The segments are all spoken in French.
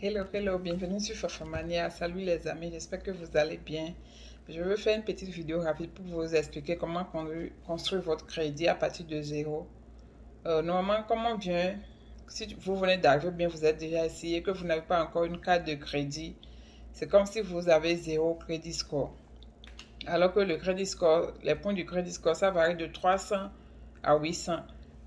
Hello, bienvenue sur Fafamania. Salut les amis, j'espère que vous allez bien. Je veux faire une petite vidéo rapide pour vous expliquer comment construire votre crédit à partir de zéro. Normalement, comme on vient, si vous venez d'arriver, bien vous êtes déjà ici et que vous n'avez pas encore une carte de crédit, c'est comme si vous avez zéro crédit score. Alors que le crédit score, les points du crédit score, ça varie de 300 à 800.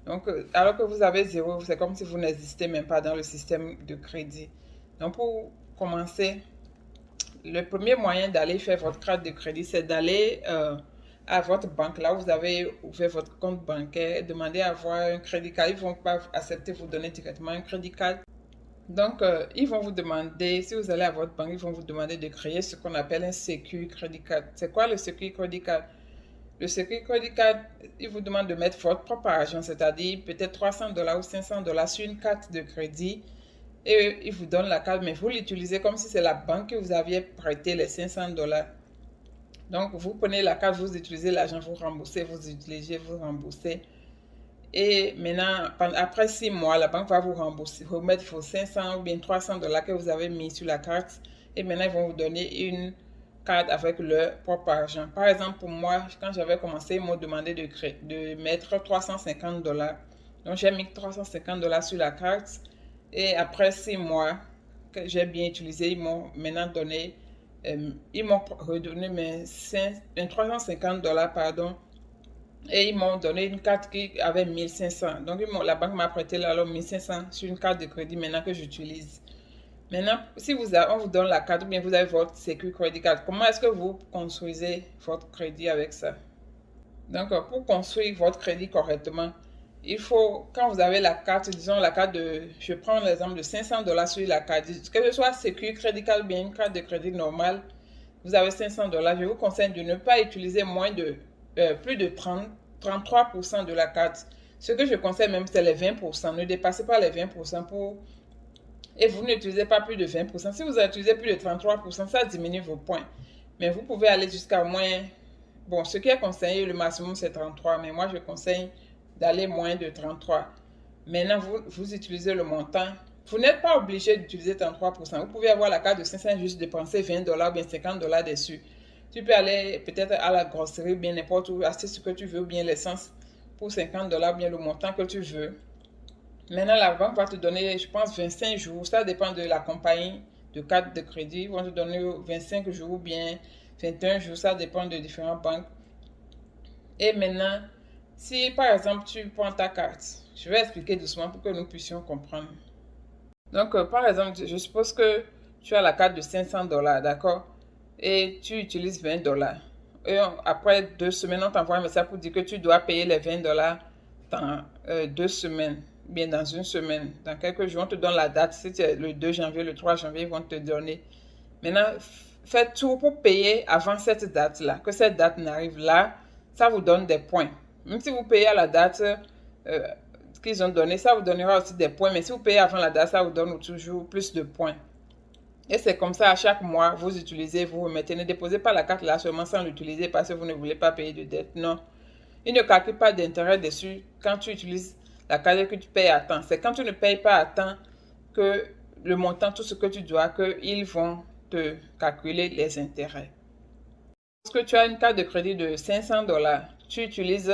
Donc, alors que vous avez zéro, c'est comme si vous n'existez même pas dans le système de crédit. Donc, pour commencer, le premier moyen d'aller faire votre carte de crédit, c'est d'aller à votre banque, là où vous avez ouvert votre compte bancaire, demander à avoir un crédit card. Ils ne vont pas accepter de vous donner directement un crédit card. Donc, ils vont vous demander, si vous allez à votre banque, ils vont vous demander de créer ce qu'on appelle un Sécu Credit Card. C'est quoi le Sécu Credit Card? Le Sécu Credit Card, il vous demande de mettre votre propre argent, c'est-à-dire peut-être 300 $ ou 500 $ sur une carte de crédit. Et il vous donne la carte, mais vous l'utilisez comme si c'est la banque que vous aviez prêté les 500 $. Donc, vous prenez la carte, vous utilisez l'argent, vous remboursez, vous utilisez, vous remboursez. Et maintenant, après 6 mois, la banque va vous rembourser, remettre vos 500 ou bien 300 $ que vous avez mis sur la carte. Et maintenant, ils vont vous donner une carte avec leur propre argent. Par exemple, pour moi, quand j'avais commencé, ils m'ont demandé de mettre 350 $. Donc, j'ai mis 350 $ sur la carte. Et après 6 mois que j'ai bien utilisé, ils m'ont maintenant donné, ils m'ont redonné mes 350 $, pardon. Et ils m'ont donné une carte qui avait 1500. Donc, la banque m'a prêté alors 1500 sur une carte de crédit maintenant que j'utilise. Maintenant, si on vous donne la carte ou bien vous avez votre Sécu Credit Card, comment est-ce que vous construisez votre crédit avec ça? Donc, pour construire votre crédit correctement, il faut, quand vous avez la carte, disons la carte je prends l'exemple de 500 $ sur la carte, que ce soit Sécu Credit Card ou bien une carte de crédit normale, vous avez 500 $, je vous conseille de ne pas utiliser plus de 33% de la carte. Ce que je conseille même, c'est les 20%. Ne dépassez pas les 20% et vous n'utilisez pas plus de 20%. Si vous utilisez plus de 33%, ça diminue vos points. Mais vous pouvez aller jusqu'à moins. Bon, ce qui est conseillé, le maximum, c'est 33. Mais moi, je conseille d'aller moins de 33. Maintenant, vous utilisez le montant. Vous n'êtes pas obligé d'utiliser 33%. Vous pouvez avoir la carte de 500, juste dépenser 20 $ ou bien 50 $ dessus. Tu peux aller peut-être à la grosserie, bien n'importe où, acheter ce que tu veux, bien l'essence pour 50 $, bien le montant que tu veux. Maintenant, la banque va te donner, je pense, 25 jours. Ça dépend de la compagnie de carte de crédit. Ils vont te donner 25 jours ou bien 21 jours. Ça dépend de différentes banques. Et maintenant, si par exemple tu prends ta carte, je vais expliquer doucement pour que nous puissions comprendre. Donc, par exemple, je suppose que tu as la carte de 500 $, d'accord? Et tu utilises 20 $. Et après 2 semaines, on t'envoie un message pour dire que tu dois payer les 20 $ dans 2 semaines, bien dans une semaine. Dans quelques jours, on te donne la date. Si c'est le 2 janvier, le 3 janvier, ils vont te donner. Maintenant, faites tout pour payer avant cette date-là. Que cette date n'arrive là, ça vous donne des points. Même si vous payez à la date qu'ils ont donné, ça vous donnera aussi des points. Mais si vous payez avant la date, ça vous donne toujours plus de points. Et c'est comme ça, à chaque mois, vous utilisez, vous remettez. Ne déposez pas la carte là seulement sans l'utiliser parce que vous ne voulez pas payer de dette. Non. Ils ne calculent pas d'intérêt dessus quand tu utilises la carte que tu payes à temps. C'est quand tu ne payes pas à temps que le montant, tout ce que tu dois, qu'ils vont te calculer les intérêts. Lorsque tu as une carte de crédit de 500 $, tu utilises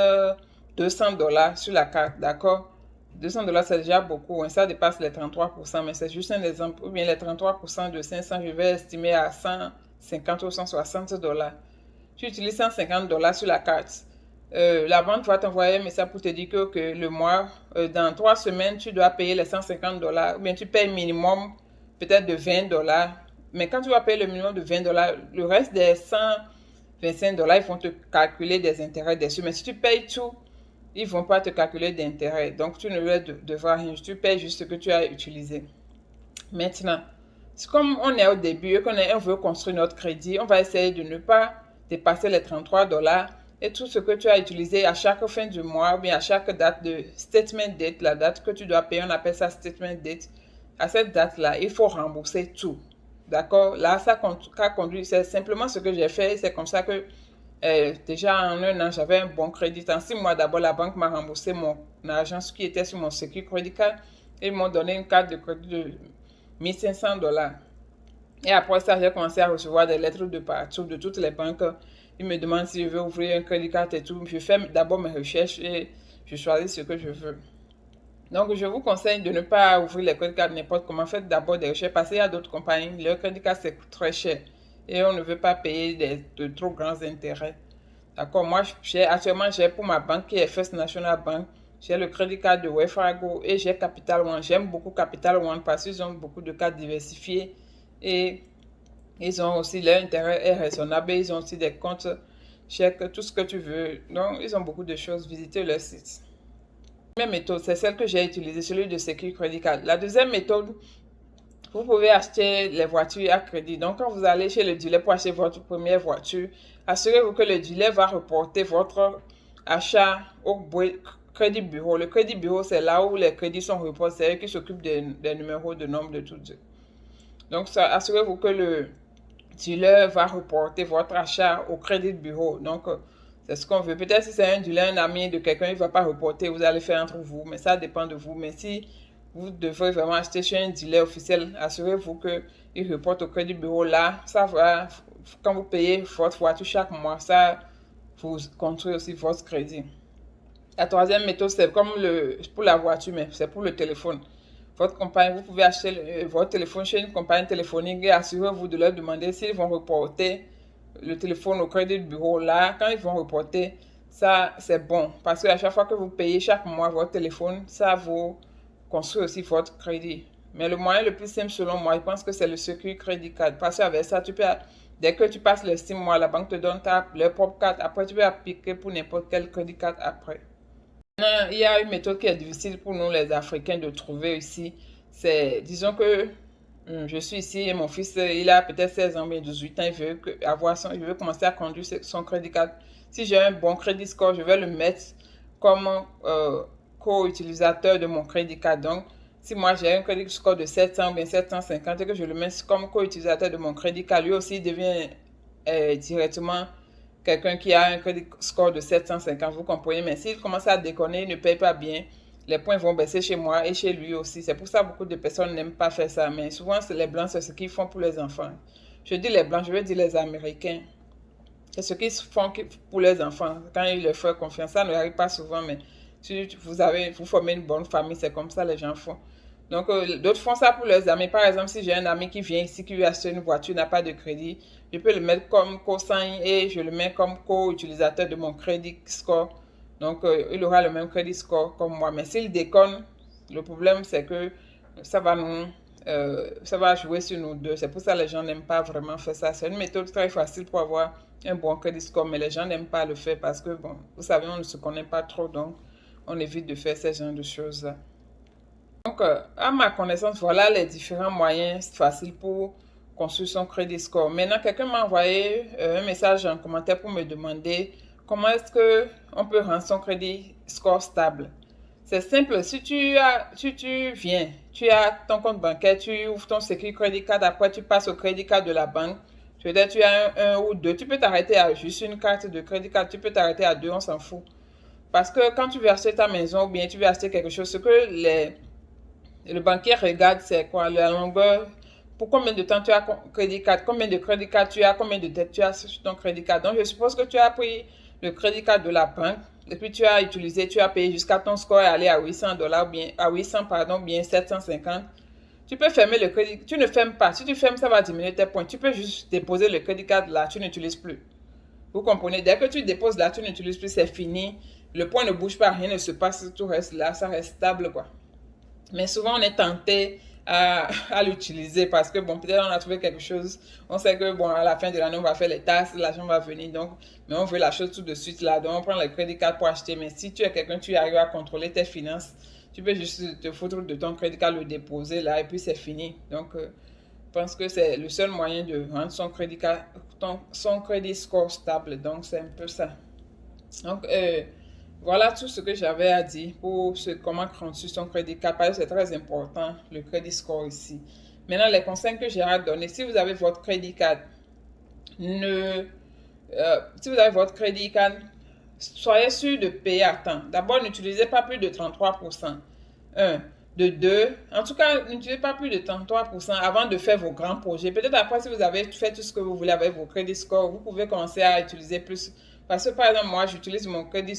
200 $ sur la carte, d'accord? 200 $, c'est déjà beaucoup, hein, ça dépasse les 33%, mais c'est juste un exemple. Ou bien les 33% de 500, je vais estimer à 150 ou 160 $. Tu utilises 150 $ sur la carte. La banque va t'envoyer un message pour te dire que le mois, dans 3 semaines, tu dois payer les 150 $, ou bien tu payes minimum peut-être de 20 $. Mais quand tu vas payer le minimum de 20 $, le reste des 125 $, ils vont te calculer des intérêts dessus. Mais si tu payes tout, ils ne vont pas te calculer d'intérêt. Donc, tu ne vas devoir rien. Tu payes juste ce que tu as utilisé. Maintenant, comme on est au début et qu'on veut construire notre crédit, on va essayer de ne pas dépasser les 33 $. Et tout ce que tu as utilisé à chaque fin du mois ou bien à chaque date de statement date, la date que tu dois payer, on appelle ça statement date. À cette date-là, il faut rembourser tout. D'accord? Là, ça conduit, c'est simplement ce que j'ai fait. C'est comme ça que déjà en un an, j'avais un bon crédit. En 6 mois, d'abord, la banque m'a remboursé mon argent, ce qui était sur mon Sécu Credit Card. Ils m'ont donné une carte de crédit $1 500. Et après ça, j'ai commencé à recevoir des lettres de partout, de toutes les banques. Ils me demandent si je veux ouvrir un crédit card et tout. Je fais d'abord mes recherches et je choisis ce que je veux. Donc, je vous conseille de ne pas ouvrir les crédits cards n'importe comment. Faites d'abord des recherches parce qu'il y a d'autres compagnies. Le crédit card, c'est très cher. Et on ne veut pas payer de trop grands intérêts. D'accord? Moi, actuellement, j'ai pour ma banque qui est First National Bank, j'ai le crédit card de Wells Fargo et j'ai Capital One. J'aime beaucoup Capital One parce qu'ils ont beaucoup de cartes diversifiées et ils ont aussi leur intérêt est raisonnable. Ils ont aussi des comptes chèques, tout ce que tu veux. Donc, ils ont beaucoup de choses. Visitez leur site. La première méthode, c'est celle que j'ai utilisée, celui de Secure Credit Card. La deuxième méthode, vous pouvez acheter les voitures à crédit. Donc, quand vous allez chez le dealer pour acheter votre première voiture, assurez-vous que le dealer va reporter votre achat au crédit bureau. Le crédit bureau, c'est là où les crédits sont reportés. C'est eux qui s'occupent des numéros de nombre de tout. Donc, assurez-vous que le dealer va reporter votre achat au crédit bureau. Donc, c'est ce qu'on veut. Peut-être si c'est un dealer, un ami de quelqu'un, il ne va pas reporter, vous allez faire entre vous, mais ça dépend de vous. Mais si vous devez vraiment acheter chez un dealer officiel, assurez-vous qu'il reporte au crédit bureau. Là, ça va, quand vous payez votre voiture chaque mois, ça vous construit aussi votre crédit. La troisième méthode, c'est comme pour la voiture, mais c'est pour le téléphone. Votre compagnie, vous pouvez acheter votre téléphone chez une compagnie téléphonique et assurez-vous de leur demander s'ils vont reporter le téléphone au crédit bureau. Là, quand ils vont reporter, ça c'est bon. Parce qu'à chaque fois que vous payez chaque mois votre téléphone, ça vous construit aussi votre crédit. Mais le moyen le plus simple selon moi, je pense que c'est le Secure Credit Card. Parce qu'avec ça, dès que tu passes les 6 mois, la banque te donne leur propre carte. Après, tu peux appliquer pour n'importe quel crédit card après. Il y a une méthode qui est difficile pour nous les Africains de trouver ici. C'est, disons que je suis ici et mon fils, il a peut-être 16 ans, mais 18 ans, il veut commencer à conduire son crédit card. Si j'ai un bon crédit score, je vais le mettre comme co-utilisateur de mon crédit card. Donc, si moi j'ai un crédit score de 700 ou bien 750 et que je le mets comme co-utilisateur de mon crédit card, lui aussi devient directement quelqu'un qui a un crédit score de 750, vous comprenez, mais s'il commence à déconner, il ne paye pas bien, les points vont baisser chez moi et chez lui aussi. C'est pour ça que beaucoup de personnes n'aiment pas faire ça, mais souvent les Blancs, c'est ce qu'ils font pour les enfants. Je dis les Blancs, je veux dire les Américains. C'est ce qu'ils font pour les enfants. Quand ils leur font confiance, ça n'arrive pas souvent, mais si vous formez une bonne famille, c'est comme ça les gens font. Donc, d'autres font ça pour leurs amis. Par exemple, si j'ai un ami qui vient ici, qui veut acheter une voiture, n'a pas de crédit, je peux le mettre comme co-sign et je le mets comme co-utilisateur de mon crédit score. Donc, il aura le même crédit score comme moi. Mais s'il déconne, le problème, c'est que ça va jouer sur nous deux. C'est pour ça que les gens n'aiment pas vraiment faire ça. C'est une méthode très facile pour avoir un bon crédit score, mais les gens n'aiment pas le faire parce que, bon, vous savez, on ne se connaît pas trop, donc on évite de faire ce genre de choses-là. Donc, à ma connaissance, voilà les différents moyens faciles pour construire son crédit score. Maintenant, quelqu'un m'a envoyé un message en commentaire pour me demander comment est-ce qu'on peut rendre son crédit score stable. C'est simple, si tu viens, tu as ton compte bancaire, tu ouvres ton Secure Credit Card, après tu passes au crédit card de la banque, peut-être tu as un ou deux, tu peux t'arrêter à juste une carte de crédit card, tu peux t'arrêter à deux, on s'en fout. Parce que quand tu veux acheter ta maison ou bien tu veux acheter quelque chose, ce que le banquier regarde, c'est quoi la longueur, pour combien de temps tu as crédit card, combien de crédit card tu as, combien de dettes tu as sur ton crédit card. Donc, je suppose que tu as pris le crédit card de la banque et puis tu as utilisé, tu as payé jusqu'à ton score et aller à $800, bien, à 800, pardon, bien 750. Tu peux fermer le crédit, tu ne fermes pas. Si tu fermes, ça va diminuer tes points. Tu peux juste déposer le crédit card là, tu n'utilises plus. Vous comprenez? Dès que tu déposes là, tu n'utilises plus, c'est fini. Le point ne bouge pas, rien ne se passe, tout reste là, ça reste stable, quoi. Mais souvent, on est tenté à l'utiliser parce que, bon, peut-être on a trouvé quelque chose. On sait que, bon, à la fin de l'année, on va faire les taxes, l'argent va venir. Donc, mais on veut la chose tout de suite là. Donc, on prend le crédit card pour acheter. Mais si tu es quelqu'un, tu arrives à contrôler tes finances, tu peux juste te foutre de ton crédit card, le déposer là, et puis c'est fini. Donc, je pense que c'est le seul moyen de rendre son crédit score stable. Donc, c'est un peu ça. Donc, voilà tout ce que j'avais à dire pour comment construire son crédit card. Parce que c'est très important, le crédit score ici. Maintenant, les conseils que j'ai à donner, si vous avez votre crédit card, si vous avez votre crédit card, soyez sûr de payer à temps. D'abord, n'utilisez pas plus de 33%. Un. de 2. En tout cas, n'utilisez pas plus de 33% avant de faire vos grands projets. Peut-être après, si vous avez fait tout ce que vous voulez avec vos crédits score, vous pouvez commencer à utiliser plus. Parce que par exemple, moi, j'utilise mon crédit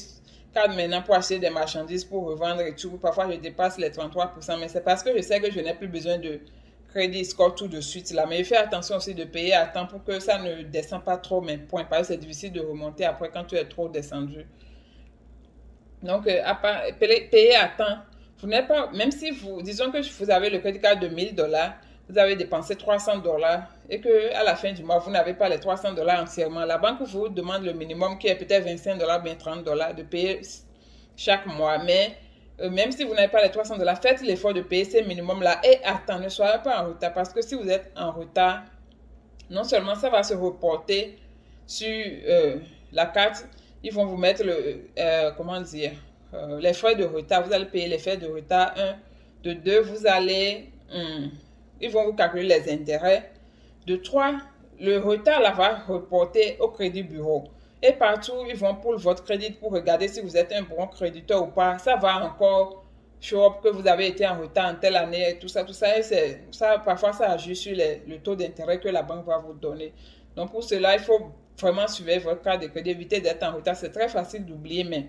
card maintenant pour acheter des marchandises, pour revendre et tout. Parfois, je dépasse les 33%, mais c'est parce que je sais que je n'ai plus besoin de crédit score tout de suite là. Mais je fais attention aussi de payer à temps pour que ça ne descende pas trop mes points. Parce que c'est difficile de remonter après quand tu es trop descendu. Donc, payer à temps. Vous n'êtes pas, même si vous, disons que vous avez le crédit card de 1000 $, vous avez dépensé 300 $ et que à la fin du mois, vous n'avez pas les 300 $ entièrement. La banque vous demande le minimum qui est peut-être 25 $, bien 30 $ de payer chaque mois. Mais même si vous n'avez pas les 300 $, faites l'effort de payer ces minimums-là et attendez, ne soyez pas en retard. Parce que si vous êtes en retard, non seulement ça va se reporter sur la carte, ils vont vous mettre comment dire, les frais de retard. Vous allez payer les frais de retard. Un, de deux, vous allez, ils vont vous calculer les intérêts. De trois, le retard là va reporter au crédit bureau. Et partout, ils vont pour votre crédit pour regarder si vous êtes un bon créditeur ou pas. Ça va encore show up que vous avez été en retard en telle année, tout ça, tout ça. Et ça, parfois, ça agit sur le taux d'intérêt que la banque va vous donner. Donc, pour cela, il faut vraiment suivre votre carte de crédit, éviter d'être en retard. C'est très facile d'oublier, mais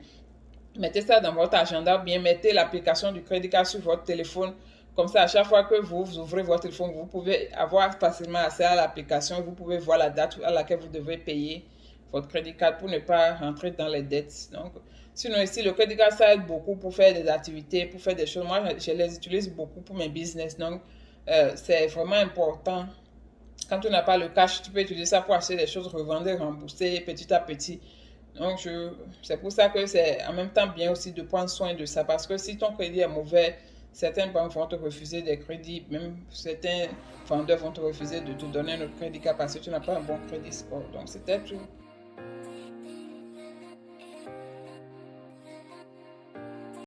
mettez ça dans votre agenda, bien mettez l'application du crédit card sur votre téléphone. Comme ça, à chaque fois que vous ouvrez votre téléphone, vous pouvez avoir facilement accès à l'application. Vous pouvez voir la date à laquelle vous devez payer votre crédit card pour ne pas rentrer dans les dettes. Donc, sinon ici, le crédit card, ça aide beaucoup pour faire des activités, pour faire des choses. Moi, je les utilise beaucoup pour mes business. Donc, c'est vraiment important. Quand tu n'as pas le cash, tu peux utiliser ça pour acheter des choses, revendre, rembourser petit à petit. Donc, c'est pour ça que c'est en même temps bien aussi de prendre soin de ça. Parce que si ton crédit est mauvais, certaines banques vont te refuser des crédits. Même certains vendeurs vont te refuser de te donner un crédit card parce que tu n'as pas un bon crédit score. Donc, c'était tout.